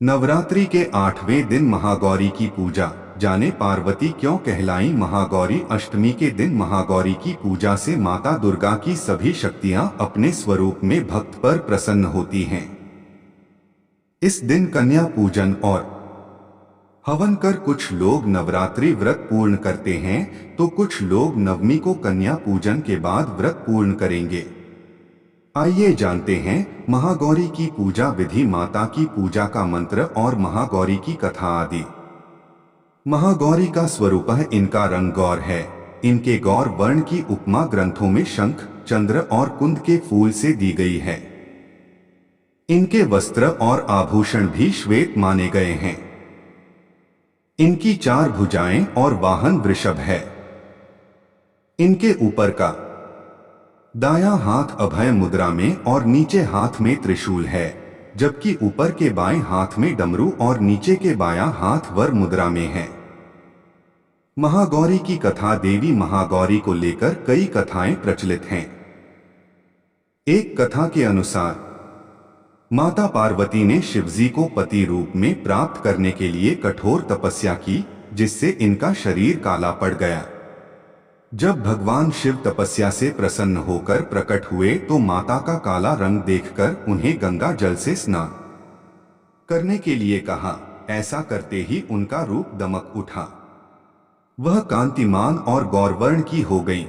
नवरात्रि के 8वें दिन महागौरी की पूजा। जाने पार्वती क्यों कहलाई महागौरी। अष्टमी के दिन महागौरी की पूजा से माता दुर्गा की सभी शक्तियां अपने स्वरूप में भक्त पर प्रसन्न होती हैं। इस दिन कन्या पूजन और हवन कर कुछ लोग नवरात्रि व्रत पूर्ण करते हैं, तो कुछ लोग नवमी को कन्या पूजन के बाद व्रत पूर्ण करेंगे। आइए जानते हैं महागौरी की पूजा विधि, माता की पूजा का मंत्र और महागौरी की कथा आदि। महागौरी का स्वरूप है, इनका रंग गौर है। इनके गौर वर्ण की उपमा ग्रंथों में शंख, चंद्र और कुंद के फूल से दी गई है। इनके वस्त्र और आभूषण भी श्वेत माने गए हैं। इनकी 4 भुजाएं और वाहन वृषभ है। इनके ऊपर का दायां हाथ अभय मुद्रा में और नीचे हाथ में त्रिशूल है, जबकि ऊपर के बाएं हाथ में डमरू और नीचे के बायां हाथ वर मुद्रा में है। महागौरी की कथा। देवी महागौरी को लेकर कई कथाएं प्रचलित हैं। एक कथा के अनुसार माता पार्वती ने शिवजी को पति रूप में प्राप्त करने के लिए कठोर तपस्या की, जिससे इनका शरीर काला पड़ गया। जब भगवान शिव तपस्या से प्रसन्न होकर प्रकट हुए तो माता का काला रंग देखकर उन्हें गंगा जल से स्नान करने के लिए कहा। ऐसा करते ही उनका रूप दमक उठा। वह कांतिमान और गौरवर्ण की हो गईं।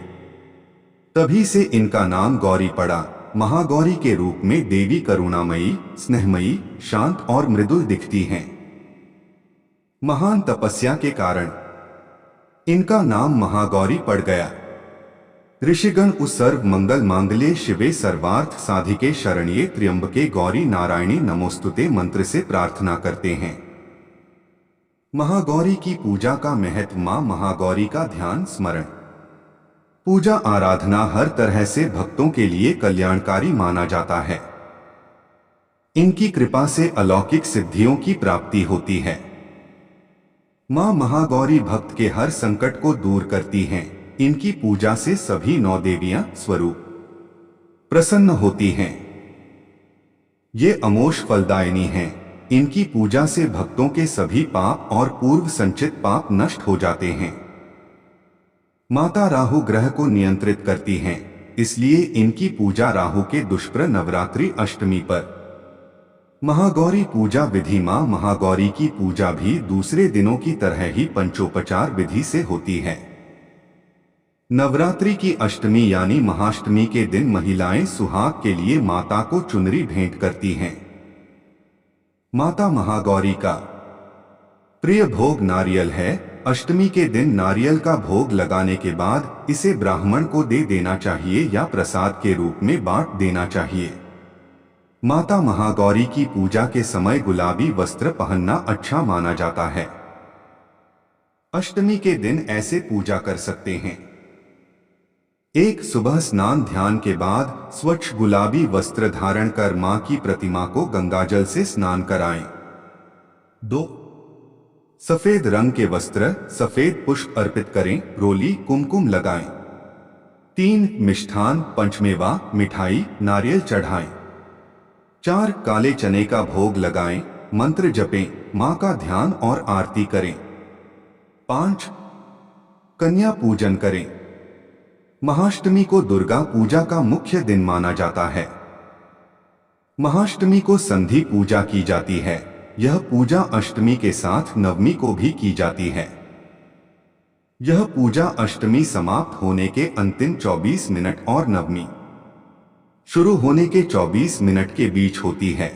तभी से इनका नाम गौरी पड़ा। महागौरी के रूप में देवी करुणामयी, स्नेहमयी, शांत और मृदुल दिखती हैं। महान तपस्या के कारण इनका नाम महागौरी पड़ गया। ऋषिगण उस सर्व मंगल मांगल्ये शिवे सर्वार्थ साधिके शरण्ये त्र्यंबके गौरी नारायणी नमोस्तुते मंत्र से प्रार्थना करते हैं। महागौरी की पूजा का महत्व। मां महागौरी का ध्यान स्मरण पूजा आराधना हर तरह से भक्तों के लिए कल्याणकारी माना जाता है। इनकी कृपा से अलौकिक सिद्धियों की प्राप्ति होती है। मां महागौरी भक्त के हर संकट को दूर करती हैं। इनकी पूजा से सभी 9 देवियां स्वरूप प्रसन्न होती हैं। ये अमोघ फलदायिनी हैं। इनकी पूजा से भक्तों के सभी पाप और पूर्व संचित पाप नष्ट हो जाते हैं। माता राहु ग्रह को नियंत्रित करती हैं, इसलिए इनकी पूजा राहु के दुष्प्र नवरात्रि अष्टमी पर। महागौरी पूजा विधि। मां महागौरी की पूजा भी दूसरे दिनों की तरह ही पंचोपचार विधि से होती है। नवरात्रि की अष्टमी यानी महाअष्टमी के दिन महिलाएं सुहाग के लिए माता को चुनरी भेंट करती हैं। माता महागौरी का प्रिय भोग नारियल है। अष्टमी के दिन नारियल का भोग लगाने के बाद इसे ब्राह्मण को दे देना चाहिए या प्रसाद के रूप में बांट देना चाहिए। माता महागौरी की पूजा के समय गुलाबी वस्त्र पहनना अच्छा माना जाता है। अष्टमी के दिन ऐसे पूजा कर सकते हैं। 1. सुबह स्नान ध्यान के बाद स्वच्छ गुलाबी वस्त्र धारण कर मां की प्रतिमा को गंगाजल से स्नान कराएं। 2. सफेद रंग के वस्त्र, सफेद पुष्प अर्पित करें, रोली कुमकुम लगाएं। 3. मिष्ठान, पंचमेवा, मिठाई, नारियल चढ़ाएं। 4. काले चने का भोग लगाएं, मंत्र जपें, मां का ध्यान और आरती करें। 5. कन्या पूजन करें। महाअष्टमी को दुर्गा पूजा का मुख्य दिन माना जाता है। महाअष्टमी को संधि पूजा की जाती है। यह पूजा अष्टमी के साथ नवमी को भी की जाती है। यह पूजा अष्टमी समाप्त होने के अंतिम 24 मिनट और नवमी शुरू होने के 24 मिनट के बीच होती है।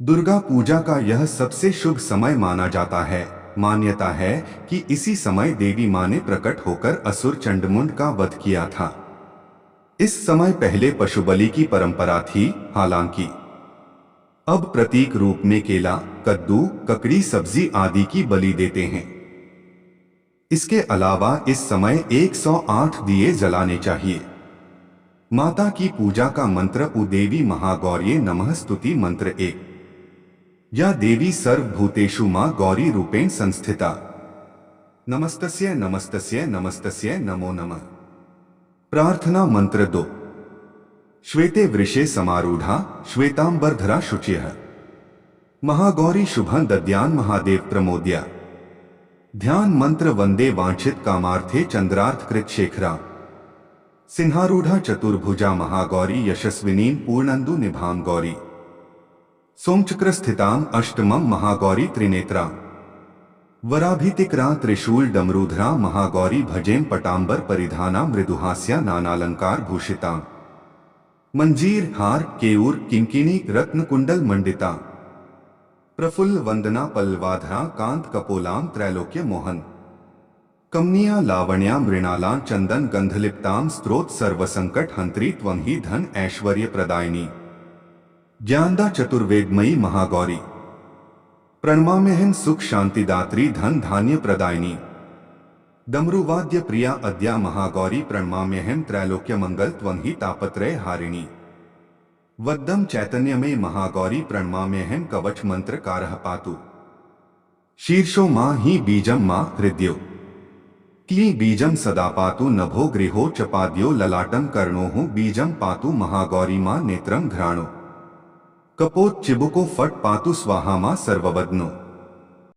दुर्गा पूजा का यह सबसे शुभ समय माना जाता है। मान्यता है कि इसी समय देवी मां ने प्रकट होकर असुर चंडमुंड का वध किया था। इस समय पहले पशु बलि की परंपरा थी, हालांकि अब प्रतीक रूप में केला, कद्दू, ककड़ी सब्जी आदि की बलि देते हैं। इसके अलावा इस समय 108 दिए जलाने चाहिए। माता की पूजा का मंत्र। उ देवी महागौर्ये नमः स्तुति मंत्र 1। या देवी सर्वभूतेषु मां गौरी रूपेण संस्थिता। नमस्तस्यै नमस्तस्यै नमस्तस्यै नमो नमः। प्रार्थना मंत्र 2। श्वेते वृषे समारूढ़ा श्वेतांबरधरा शुचिः। महागौरी शुभं दद्यान् महादेव प्रमोद्या। ध्यान मंत्र वंदे वांछित कामार्थे चंद्रार्थ शेखरा। सिंहारूढ़ा चतुर्भुजा महागौरी यशस्विनीं पूर्णंदु निभां गौरी। सोमचक्र स्थितां अष्टमं महागौरी त्रिनेत्रा। वराभितिक्रा त्रिशूल डमरूधरा महागौरी भजेम पटांबर परिधाना मृदुहास्या नानालंकार भूषिता। मंजीर हार केयूर किंकिणी रत्न कुंडल मंडिता। प्रफुल्ल वंदना पल्लवाधरा कांत कपोलां त्रैलोक्य मोहन। कमनिया लावण्या मृणाला चंदन गंधलिप्तां स्त्रोत सर्वसंकट हंत्री त्वं ही धन ऐश्वर्य प्रदायिनी। ज्ञानदा चतुर्वेदमयी महागौरी। प्रणमाम्यहं सुख शांतिदात्री धन धान्य प्रदायिनी। डमरुवाद्य प्रिया अद्या महागौरी प्रणमाम्यहं त्रैलोक्य मंगल त्वं ही तापत्रय हारिणी। वद्दम चैतन्यमय महागौरी प्रणमाम्यहं कवच मंत्र कारः पातु। शीर्षो मां ही बीजम मां हृदयो की बीजम सदा पातु नभो गृहो च पाद्यो ललाटं कर्णोः बीजम पातु महागौरी मां नेत्रं घ्राणो। कपोत चिबुको फट पातु स्वाहा मां सर्ववदनो।